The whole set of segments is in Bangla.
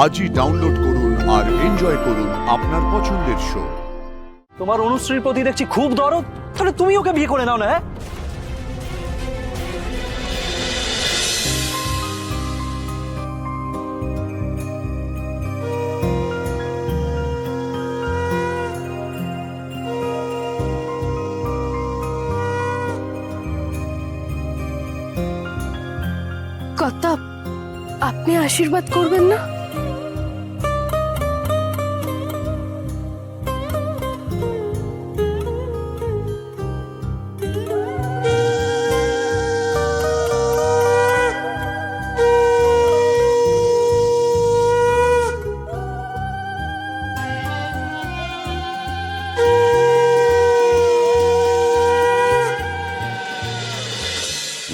আজই ডাউনলোড করুন আর এনজয় করুন আপনার পছন্দের শো। তোমার অনুশ্রীর প্রতি দেখছি খুব দরদ, তাহলে তুমি ওকে বিয়ে করে নাও না। হ্যাঁ, কর্তা, আপনি আশীর্বাদ করবেন না?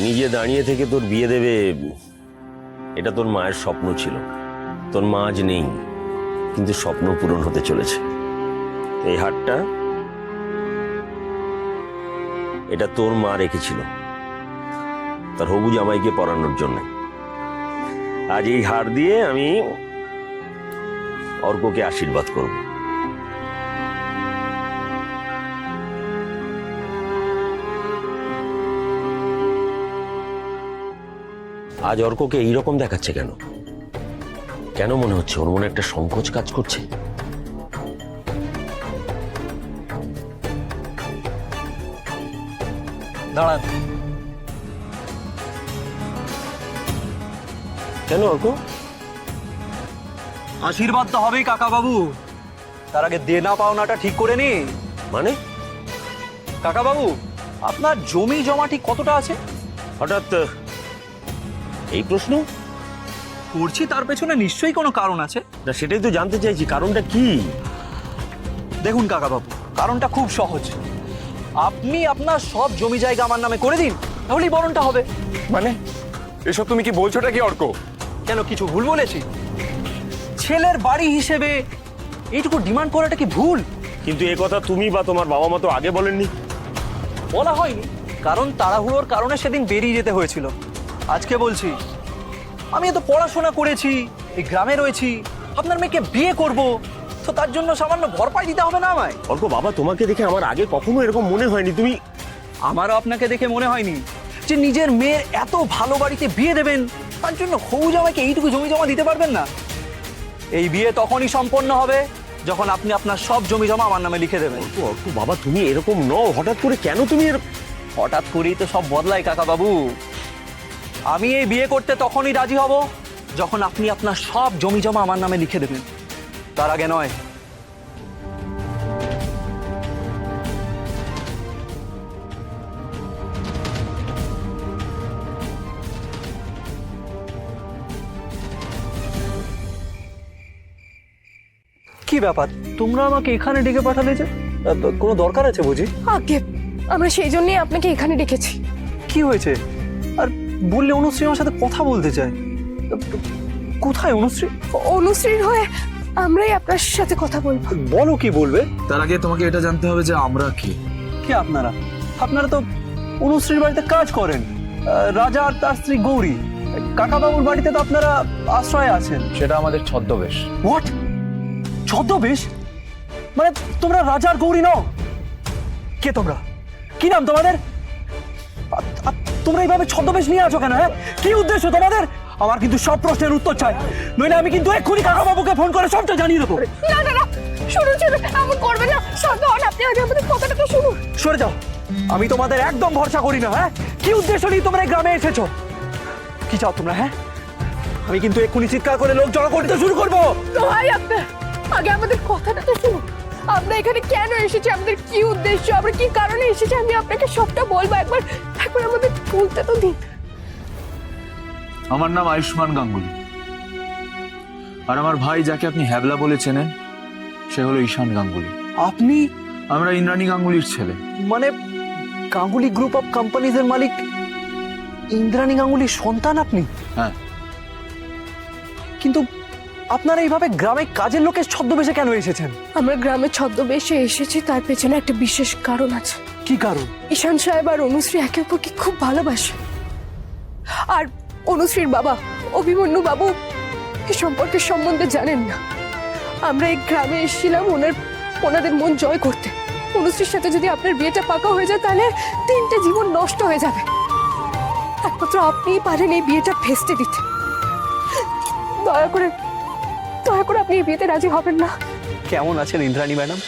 নিজে দাঁড়িয়ে থেকে তোর বিয়ে দেবে, এটা তোর মায়ের স্বপ্ন ছিল। তোর মা আজ নেই, কিন্তু স্বপ্ন পূরণ হতে চলেছে। এই হারটা, এটা তোর মা রেখেছিল তার হবু জামাইকে পরানোর জন্য। আজ এই হার দিয়ে আমি অর্ককে আশীর্বাদ করব। আজ অর্ককে এইরকম দেখাচ্ছে কেন? কেন মনে হচ্ছে ওর মনে একটা সংকোচ কাজ করছে? দাঁড়ান। কেন অর্ক? আশীর্বাদ তো হবেই কাকা বাবু, তার আগে দেনা পাওনাটা ঠিক করে নি। মানে কাকা বাবু, আপনার জমি জমা ঠিক কতটা আছে? হঠাৎ এই প্রশ্ন করছি, তার পেছনে নিশ্চয়ই কোনো কারণ আছে। না, সেটাই তো জানতে চাইছি, কারণটা কি? দেখুন কাকা বাবু, কারণটা খুব সহজ। আপনি আপনার সব জমি জায়গা আমার নামে করে দিন, তাহলেই বরণটা হবে। মানে এসব তুমি কি বলছোটা কি অর্ক? কেন, কিছু ভুল বলেছি? ছেলের বাড়ি হিসেবে এইটুকু ডিমান্ড করাটা কি ভুল? কিন্তু এ কথা তুমি বা তোমার বাবা মা তো আগে বলেননি। বলা হয়নি, কারণ তাড়াহুড়োর কারণে সেদিন বেরিয়ে যেতে হয়েছিল। আজকে বলছি, আমি এত পড়াশোনা করেছি, এই গ্রামে রয়েছি, আপনার মেয়েকে বিয়ে করব, তো তার জন্য সামান্য ভরপাই দিতে হবে না আমায়? অর্ক বাবা, তোমাকে দেখে আমার আগে কখনো এরকম মনে হয়নি। তুমি আমারও আপনাকে দেখে মনে হয়নি যে নিজের মেয়ের এত ভালো বাড়িতে বিয়ে দেবেন, তার জন্য হবু জামাইকে এইটুকু জমি জমা দিতে পারবেন না। এই বিয়ে তখনই সম্পন্ন হবে যখন আপনি আপনার সব জমি জমা আমার নামে লিখে দেবেন। অর্ক বাবা, তুমি এরকম নও। হঠাৎ করে কেন তুমি হঠাৎ করেই তো সব বদলায় কাকা বাবু। আমি এই বিয়ে করতে তখনই রাজি হব যখন আপনি আপনার সব জমি জমা আমার নামে লিখে দেবেন, তার আগে নয়। কি ব্যাপার, তোমরা আমাকে এখানে ডেকে পাঠালে যে? কোনো দরকার আছে বুঝি? আগে আমরা সেই জন্যই আপনাকে এখানে ডেকেছি। কি হয়েছে? আর বললে অনুশ্রী আমার সাথে কথা বলতে চায়। কোথায় অনুশ্রী? অনুশ্রীর হয়ে আমরাই আপনার সাথে কথা বলবো। বলো, কি বলবে? তার আগে তোমাকে এটা জানতে হবে যে আমরা কে। কে আপনারা? আপনারা তো অনুশ্রীর বাড়িতে কাজ করেন। রাজা আর তার স্ত্রী গৌরী। কাকাবাবুর বাড়িতে তো আপনারা আশ্রয়ে আছেন। সেটা আমাদের ছদ্মবেশ। হোয়াট? ছদ্মবেশ? মানে তোমরা রাজা আর গৌরী নও? কে তোমরা? কি নাম তোমাদের? তোমরা এইভাবে ছদ্মবেশ নিয়ে আছো কেন? হ্যাঁ, কি উদ্দেশ্য তোমাদের? আমার কিন্তু সব প্রশ্নের উত্তর চাই, নইলে আমি কিন্তু এক্ষুনি কাকাবাবুকে ফোন করে সবটা জানিয়ে দেবো। না না না, শুনুন শুনুন, এমন করবেন না। শান্ত হন, আপনি আগে আমাদের কথাটা তো শুনুন। সরে যাও, আমি তোমাদের একদম ভরসা করি না। হ্যাঁ, কি উদ্দেশ্য নিয়ে তোমরা এই গ্রামে এসেছো? কি চাও তোমরা? হ্যাঁ, আমি কিন্তু এক্ষুনি চিৎকার করে লোক জড়ো করতে শুরু করবো। ভাই, আপনার আগে আমাদের কথাটা তো শুনুন। আমরা এখানে কেন এসেছি, আমাদের কি উদ্দেশ্য, আমরা কি কারণে এসেছি, আমি আপনাকে সবটা বলবো। একবার একবার আমাদের বলতে তো দিন। আমার নাম আয়ুষ্মান গাঙ্গুলি, আর আমার ভাই যাকে আপনি হ্যাবলা বলে চেনেন, সে হলো ঈশান গাঙ্গুলি। আপনি? আমরা ইন্দ্রাণী গাঙ্গুলির ছেলে। মানে গাঙ্গুলি গ্রুপ অফ কোম্পানিজের মালিক ইন্দ্রাণী গাঙ্গুলির সন্তান আপনি? হ্যাঁ। কিন্তু আপনারা এইভাবে গ্রামে কাজের লোকের ছদ্মবেশে কেন এসেছেন? আমরা গ্রামে ছদ্মবেশে এসেছি, তার পেছনে একটা বিশেষ কারণ আছে। কি কারণ? ঈশান সাহেব আর অনুশ্রী একে অপরকে খুব ভালোবাসে। আর অনুশ্রীর বাবা অভিমন্যু বাবু এই সম্পর্কের সম্বন্ধে জানেন না। আমরা এই গ্রামে এসেছিলাম ওনাদের মন জয় করতে। অনুশ্রীর সাথে যদি আপনার বিয়েটা পাকা হয়ে যায় তাহলে 3টে জীবন নষ্ট হয়ে যাবে। একমাত্র আপনিই পারেন এই বিয়েটা ভেস্তে দিতে। দয়া করে আপনি এই বিয়েতে রাজি হবেন না? কেমন আছেন ইন্দ্রাণী ম্যাডাম?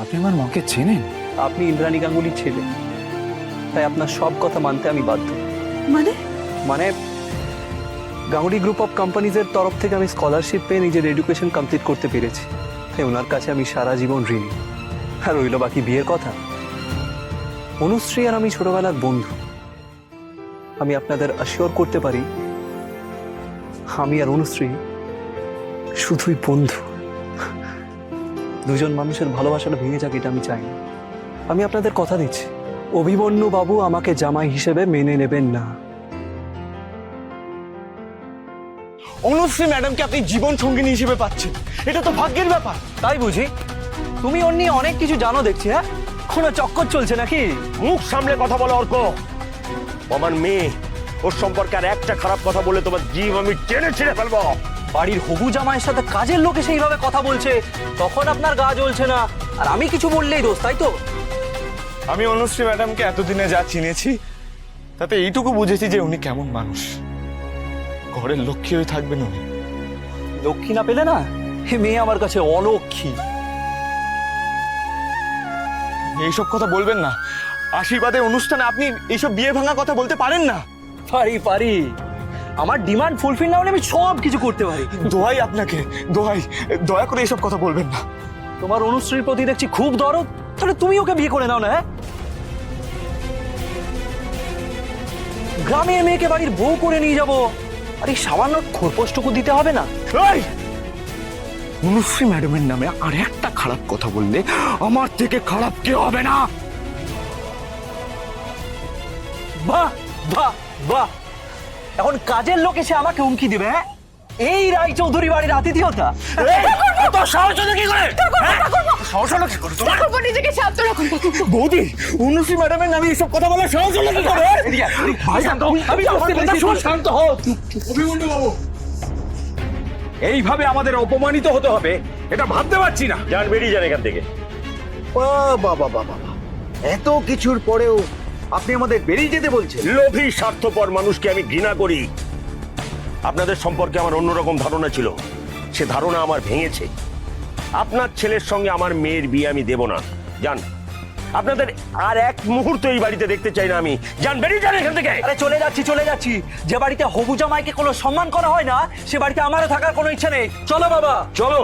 আপনি আমার মাকে চেনেন? আপনি ইন্দ্রাণী গাঙ্গুলির ছেলে, তাই আপনার সব কথা মানতে আমি বাধ্য। মানে গাঙ্গুলি গ্রুপ অফ কোম্পানিজের তরফ থেকে আমি স্কলারশিপ পেয়ে নিজের এডুকেশন কমপ্লিট করতে পেরেছি, তাই ওনার কাছে আমি সারা জীবন ঋণী। আর রইল বাকি বিয়ের কথা। অনুশ্রী আর আমি ছোটবেলার বন্ধু। আমি আপনাদের অ্যাসিওর করতে পারি আমি আর অনুশ্রী শুধুই বন্ধু। দুজন মানুষের ভালোবাসাটা ভেঙে যাক এটা আমি চাই না। আমি আপনাদের কথা দিচ্ছি, অভিমন্যু বাবু আমাকে জামাই হিসেবে মেনে নেবেন না। অনুশ্রী ম্যাডামকে আপনি জীবন সঙ্গিনী হিসেবে পাচ্ছেন, এটা তো ভাগ্যের ব্যাপার। তাই বুঝি? তুমি ওর নিয়ে অনেক কিছু জানো দেখছি। হ্যাঁ, কোনো চক্কর চলছে নাকি? মুখ সামলে কথা বলো অর্ক। আমার মেয়ে, ওর সম্পর্কে আর একটা খারাপ কথা বলে তোমার জীব আমি টেনে ছিঁড়ে ফেলবো। বাড়ির হবু জামাইয়ের সাথে কাজের লোকে সেইভাবে কথা বলছে, তখন আপনার গা জ্বলছে না, আর আমি কিছু বললেই দোষ, তাই তো? আমি অনুশ্রী ম্যাডামকে এতদিনে যা চিনেছি তাতে এইটুকু বুঝেছি যে উনি কেমন মানুষ। ঘরের লক্ষ্মী হয়ে থাকবেন উনি। লক্ষ্মী না পেলে না, হে মেয়ে আমার কাছে অলক্ষ্মী। এইসব কথা বলবেন না। আশীর্বাদের অনুষ্ঠানে আপনি এইসব বিয়ে ভাঙা কথা বলতে পারেন না। পারি, আমার ডিমান্ড ফুলফিল না হলে আমি সব কিছু করতে পারি। দোহাই আপনাকে, দয়া করে এইসব কথা বলবেন না। তোমার অনুশ্রীর প্রতি দেখছি খুব দরদ, তাহলে তুমি ওকে বিয়ে করে নাও না। হ্যাঁ, গ্রামের মেয়েকে বাড়ির বউ করে নিয়ে যাবো, আর এই সামান্য খোরপোশটুকু দিতে হবে না? এই! অনুশ্রী ম্যাডামের নামে আর একটা খারাপ কথা বললে আমার থেকে খারাপ কেউ হবে না। বাহ বাহ বাহ, এখন কাজের লোক এসে আমাকে হুমকি দিবে? হ্যাঁ, এই রায় চৌধুরী বাড়ির আতিথিয়তা? এত সাহস হলো কি করে? সাহস হলো কি করে তোমার? ঠাকুরপো, নিজেকে শান্ত রাখুন। বৌদি, অনুশ্রী ম্যাডামের নামে এইসব কথা বলার সাহস হলো কি করে? ভাই শান্ত হও, আমি আমার কথা শুন, শান্ত হও। অভিমন্যু বাবু, এইভাবে আমাদের অপমানিত হতে হবে এটা ভাবতে পারছি না। যান, বেরিয়ে যান এখান থেকে। বাবা, এত কিছুর পরেও আপনি আমাদের বেরিয়ে যেতে বলছেন? লোভী স্বার্থপর মানুষকে আমি ঘৃণা করি। আপনাদের সম্পর্কে আমার অন্যরকম ধারণা ছিল, সে ধারণা আমার ভেঙেছে। আপনার ছেলের সঙ্গে আমার মেয়ের বিয়ে আমি দেব না। যান, আপনাদের আর এক মুহূর্ত এই বাড়িতে দেখতে চাই না আমি। যান, বেরিয়ে যান এখান থেকে। আরে চলে যাচ্ছি। যে বাড়িতে হবু জামাইকে কোনো সম্মান করা হয় না, সে বাড়িতে আমারও থাকার কোনো ইচ্ছা নেই। চলো বাবা, চলো।